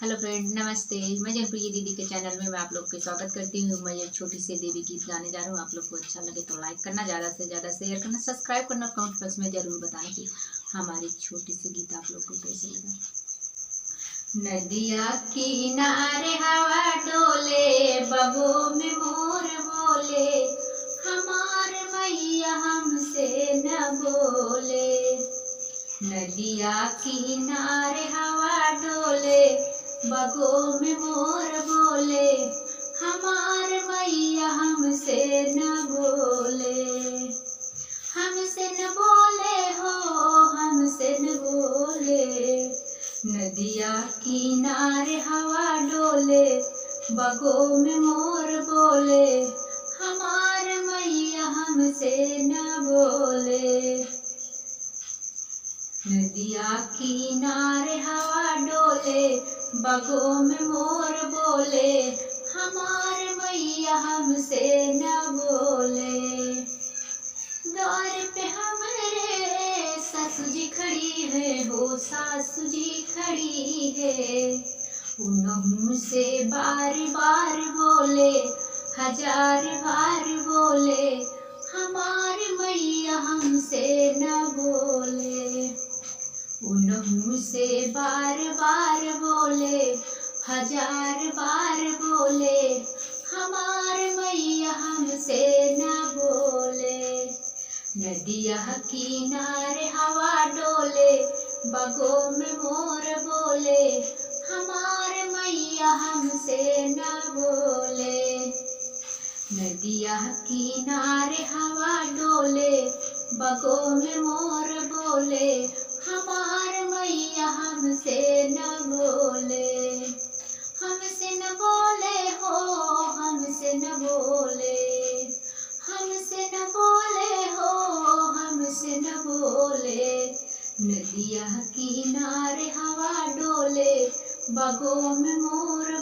Hello friend, नमस्ते। मैं जनप्रिय दीदी के चैनल में मैं आप लोग का स्वागत करती हूँ। मैं एक छोटी सी देवी गीत गाने जा रहा हूँ। आप लोग को अच्छा लगे तो लाइक करना, ज़्यादा से ज़्यादा शेयर करना, सब्सक्राइब करना, कमेंट बॉक्स में ज़रूर बताना कि हमारी छोटी सी गीत आप लोग को कैसे लगा। नदिया किनारे हवा डोले, बगों में मोर बोले, हमार मैया हमसे न बोले। नदिया किनारे हवा डोले, बगों में मोर बोले, हमार मैया हमसे न बोले। हमसे न बोले हो, हमसे न बोले। नदिया किनारे हवा डोले, बगों में मोर बोले, हमार मैया हमसे न बोले। नदिया किनारे हवा डोले, बगों में मोर बोले, हमार मैया हमसे न बोले। द्वार पे हमारे सासू जी खड़ी है हो, सासू जी खड़ी है। उन्हों से बार बार बोले, हजार बार बोले, हमार मैया हमसे न बोले। उन्हों से बार बार बोले, हजार बार बोले, हमार मैया हमसे न बोले। नदिया किनारे हवा डोले, बगों में मोर बोले, हमार मैया हमसे न बोले। नदिया किनारे हवा डोले, बगों में मोर बोले, हमार मैया हमसे न बोले। हमसे न बोले हो, हमसे न बोले। हमसे न बोले हो, हमसे न बोले। नदिया किनारे हवा डोले, बगों में मोर